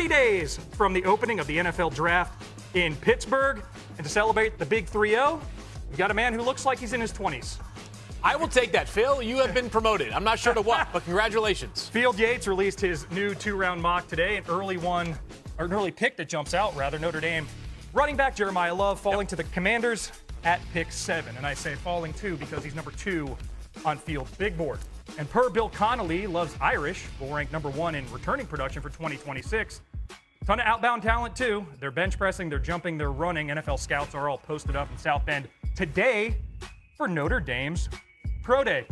30 days from the opening of the NFL draft in Pittsburgh. And to celebrate the big 3-0, we've got a man who looks like he's in his 20s. I will take that, Phil. You have been promoted. I'm not sure to what, but congratulations. Field Yates released his new 2-round mock today, an early pick that jumps out, rather, Notre Dame. Running back Jeremiah Love falling to the Commanders at pick 7. And I say falling too because he's number 2 on Field's big board. And per Bill Connolly, Love's Irish will rank number 1 in returning production for 2026. Ton of outbound talent too. They're bench pressing, they're jumping, they're running. NFL scouts are all posted up in South Bend today for Notre Dame's Pro Day.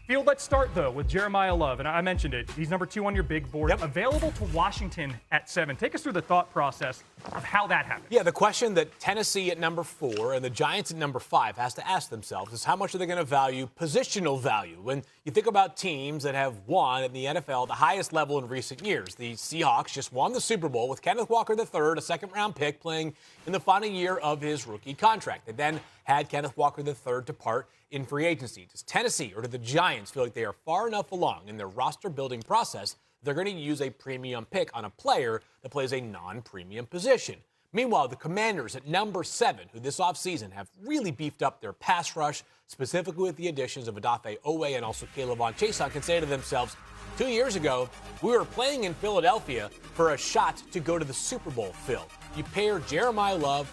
Field, let's start, though, with Jeremiah Love. And I mentioned it. He's number 2 on your big board. Yep. Available to Washington at 7. Take us through the thought process of how that happened. Yeah, the question that Tennessee at number 4 and the Giants at number 5 has to ask themselves is how much are they going to value positional value? When you think about teams that have won in the NFL at the highest level in recent years, the Seahawks just won the Super Bowl with Kenneth Walker III, a second-round pick, playing in the final year of his rookie contract. They then had Kenneth Walker III depart in free agency. Does Tennessee or do the Giants feel like they are far enough along in their roster building process they're going to use a premium pick on a player that plays a non-premium position? Meanwhile, the Commanders at number 7, who this offseason have really beefed up their pass rush, specifically with the additions of Odafe Owe and also Kayvon Chason, can say to themselves, 2 years ago, we were playing in Philadelphia for a shot to go to the Super Bowl, Phil. You pair Jeremiah Love,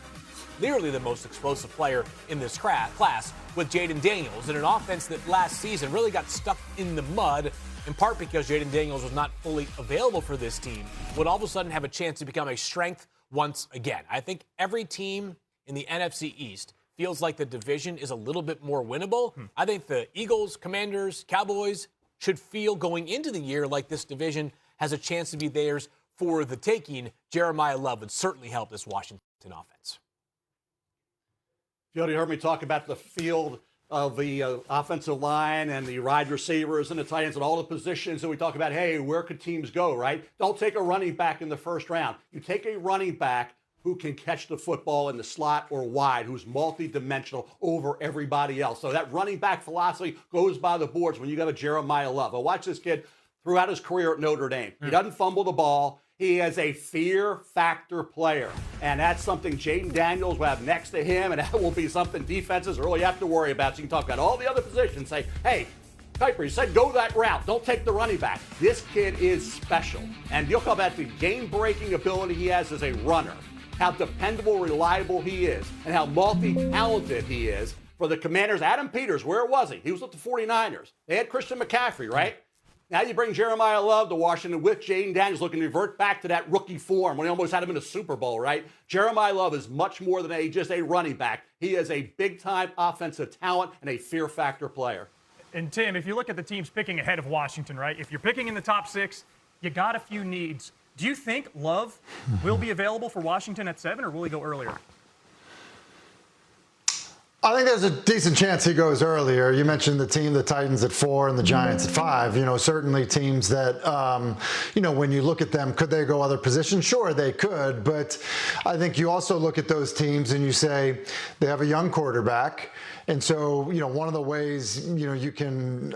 clearly the most explosive player in this class, with Jayden Daniels in an offense that last season really got stuck in the mud, in part because Jayden Daniels was not fully available for this team, would all of a sudden have a chance to become a strength once again. I think every team in the NFC East feels like the division is a little bit more winnable. I think the Eagles, Commanders, Cowboys should feel going into the year like this division has a chance to be theirs for the taking. Jeremiah Love would certainly help this Washington offense. You already heard me talk about the field of the offensive line and the wide receivers and the tight ends and all the positions. And we talk about, hey, where could teams go, right? Don't take a running back in the first round. You take a running back who can catch the football in the slot or wide, who's multidimensional over everybody else. So that running back philosophy goes by the boards when you got a Jeremiah Love. I watched this kid throughout his career at Notre Dame. He doesn't fumble the ball. He is a fear factor player, and that's something Jayden Daniels will have next to him, and that will be something defenses really have to worry about. So you can talk about all the other positions, say, hey, Kuiper, you said go that route. Don't take the running back. This kid is special, and you'll talk about the game-breaking ability he has as a runner, how dependable, reliable he is, and how multi-talented he is. For the Commanders, Adam Peters, where was he? He was with the 49ers. They had Christian McCaffrey, right? Now you bring Jeremiah Love to Washington with Jayden Daniels looking to revert back to that rookie form when he almost had him in a Super Bowl, right? Jeremiah Love is much more than just a running back. He is a big-time offensive talent and a fear factor player. And, Tim, if you look at the teams picking ahead of Washington, right, if you're picking in the top 6, you got a few needs. Do you think Love will be available for Washington at 7, or will he go earlier? I think there's a decent chance he goes earlier. You mentioned the Titans at 4 and the Giants at 5. You know, certainly teams that, when you look at them, could they go other positions? Sure, they could. But I think you also look at those teams and you say they have a young quarterback. And so, one of the ways, you can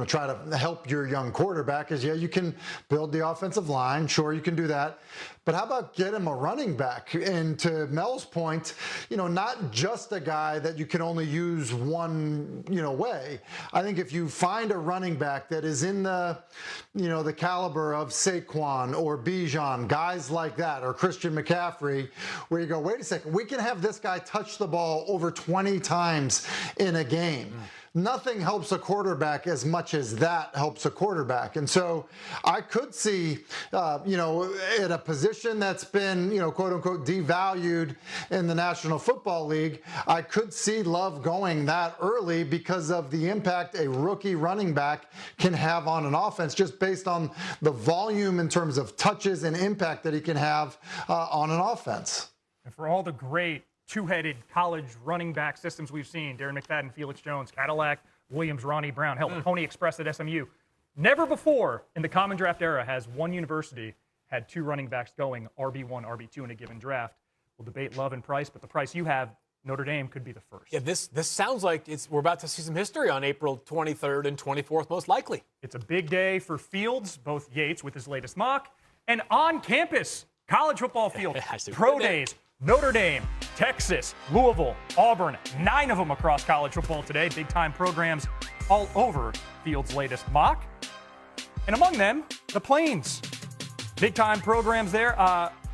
try to help your young quarterback is, you can build the offensive line. Sure, you can do that. But how about get him a running back? And to Mel's point, not just a guy that you can only use one, way. I think if you find a running back that is in the, the caliber of Saquon or Bijan, guys like that, or Christian McCaffrey, where you go, wait a second, we can have this guy touch the ball over 20 times in a game. Nothing helps a quarterback as much as that helps a quarterback. And so I could see, at a position that's been, quote unquote, devalued in the National Football League, I could see Love going that early because of the impact a rookie running back can have on an offense, just based on the volume in terms of touches and impact that he can have on an offense. And for all the great two-headed college running back systems we've seen, Darren McFadden, Felix Jones, Cadillac, Williams, Ronnie Brown, hell, Pony Express at SMU. Never before in the Common Draft era has one university had 2 running backs going RB1, RB2 in a given draft. We'll debate Love and Price, but the price you have, Notre Dame, could be the first. Yeah, this sounds like we're about to see some history on April 23rd and 24th, most likely. It's a big day for Fields, both Yates with his latest mock And on campus, college football field, pro days, Notre Dame, Texas, Louisville, Auburn, 9 of them across college football today. Big-time programs all over Field's latest mock. And among them, the Plains. Big-time programs there.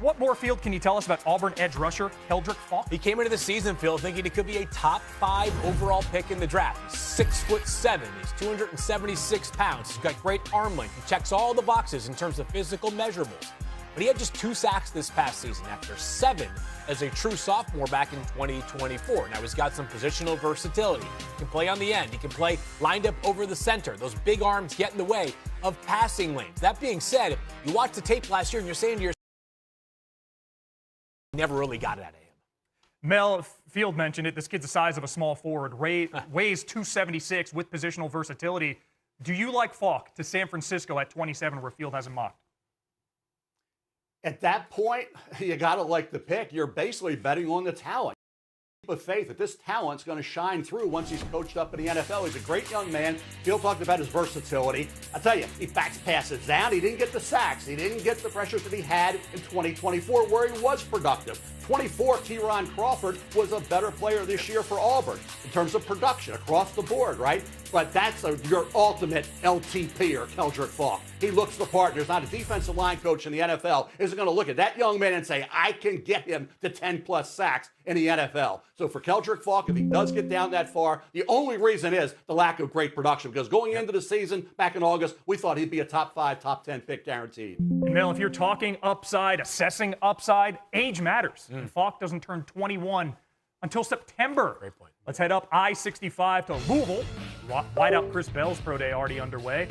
What more, Field, can you tell us about Auburn edge rusher Keldrick Faulk? He came into the season, Phil, thinking he could be a top 5 overall pick in the draft. He's 6'7". He's 276 pounds. He's got great arm length. He checks all the boxes in terms of physical measurables. But he had just 2 sacks this past season after 7 as a true sophomore back in 2024. Now he's got some positional versatility. He can play on the end. He can play lined up over the center. Those big arms get in the way of passing lanes. That being said, you watched the tape last year and you're saying to yourself, never really got it out of him. Mel, Field mentioned it. This kid's the size of a small forward. Weighs 276 with positional versatility. Do you like Faulk to San Francisco at 27 where Field has him mocked? At that point, you got to like the pick. You're basically betting on the talent. Keep a faith that this talent's going to shine through once he's coached up in the NFL. He's a great young man. Field talked about his versatility. I tell you, he backs passes down. He didn't get the sacks. He didn't get the pressures that he had in 2024 where he was productive. 24, Tyron Crawford was a better player this year for Auburn in terms of production across the board, right? But that's your ultimate LTP or Keldrick Faulk. He looks the part. There's not a defensive line coach in the NFL isn't going to look at that young man and say, I can get him to 10-plus sacks in the NFL. So for Keldrick Faulk, if he does get down that far, the only reason is the lack of great production. Because going into the season back in August, we thought he'd be a top 5, top 10 pick guaranteed. And Mel, if you're talking upside, assessing upside, age matters. And Faulk doesn't turn 21 until September. Great point. Let's head up I-65 to Louisville. Wideout Chris Bell's pro day already underway.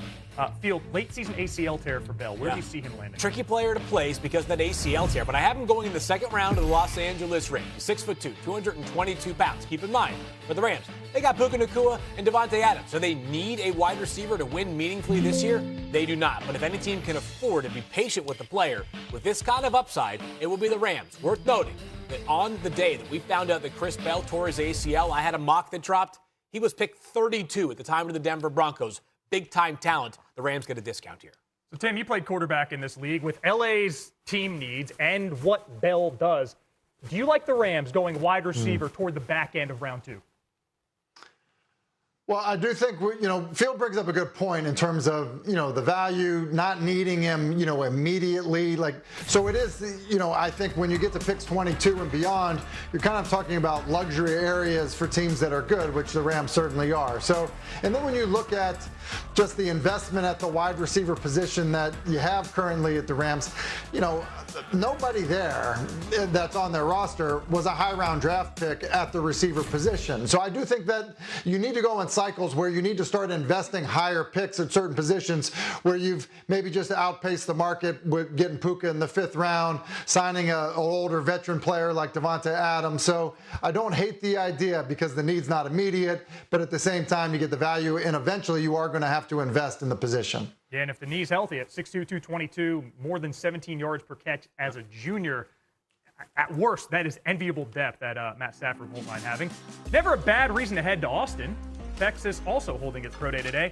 Field, late season ACL tear for Bell. Where do you see him landing? Tricky player to place because of that ACL tear, but I have him going in the second round of the Los Angeles Rams. He's 6'2", 222 pounds. Keep in mind, for the Rams, they got Puka Nacua and Devontae Adams. So they need a wide receiver to win meaningfully this year? They do not. But if any team can afford to be patient with the player with this kind of upside, it will be the Rams. Worth noting that on the day that we found out that Chris Bell tore his ACL, I had a mock that dropped. He was picked 32 at the time of the Denver Broncos. Big-time talent. The Rams get a discount here. So, Tim, you played quarterback in this league. With LA's team needs and what Bell does, do you like the Rams going wide receiver toward the back end of round 2? Well, I do think, Field brings up a good point in terms of, the value, not needing him, immediately. So it is, I think when you get to picks 22 and beyond, you're kind of talking about luxury areas for teams that are good, which the Rams certainly are. So, and then when you look at just the investment at the wide receiver position that you have currently at the Rams, nobody there that's on their roster was a high round draft pick at the receiver position. So I do think that you need to go in cycles where you need to start investing higher picks at certain positions where you've maybe just outpaced the market with getting Puka in the 5th round, signing an older veteran player like Devontae Adams. So I don't hate the idea because the need's not immediate, but at the same time you get the value and eventually you are going to have to invest in the position. Yeah, and if the knee's healthy at 6'2", 222, more than 17 yards per catch as a junior, at worst, that is enviable depth that Matt Stafford won't mind having. Never a bad reason to head to Austin. Texas also holding its pro day today.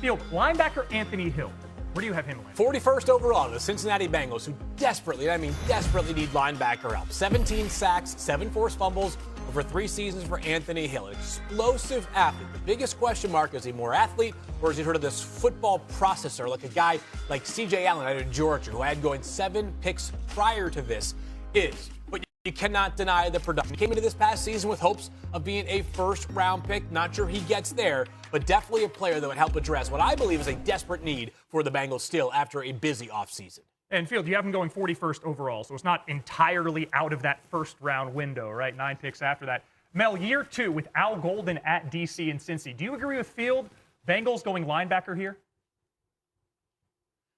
Field, linebacker Anthony Hill. Where do you have him landing? 41st overall, the Cincinnati Bengals, who desperately need linebacker help. 17 sacks, 7 forced fumbles over 3 seasons for Anthony Hill. An explosive athlete. The biggest question mark, is he more athlete or is he sort of this football processor like a guy like C.J. Allen out of Georgia who had going 7 picks prior to this is. But you cannot deny the production. He came into this past season with hopes of being a first-round pick. Not sure he gets there, but definitely a player that would help address what I believe is a desperate need for the Bengals still after a busy offseason. And Field, you have him going 41st overall, so it's not entirely out of that first-round window, right? 9 picks after that. Mel, year 2 with Al Golden at D.C. and Cincy. Do you agree with Field? Bengals going linebacker here?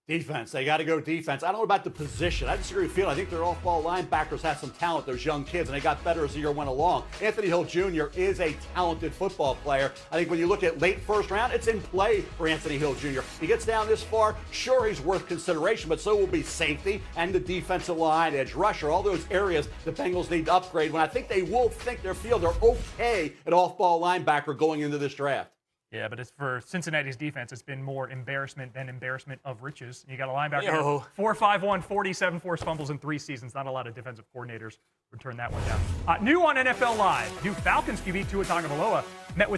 Defense. They got to go defense. I don't know about the position. I disagree with Field. I think their off-ball linebackers have some talent, those young kids, and they got better as the year went along. Anthony Hill Jr. is a talented football player. I think when you look at late first round, it's in play for Anthony Hill Jr. He gets down this far, sure, he's worth consideration, but so will be safety and the defensive line, edge rusher, all those areas the Bengals need to upgrade. When I think they will think their field, they're okay at off-ball linebacker going into this draft. Yeah, but it's for Cincinnati's defense, it's been more embarrassment than embarrassment of riches. You got a linebacker, Yo. 4.51, 47 forced fumbles in 3 seasons. Not a lot of defensive coordinators would turn that one down. New on NFL Live, new Falcons QB Tua Tagovailoa met with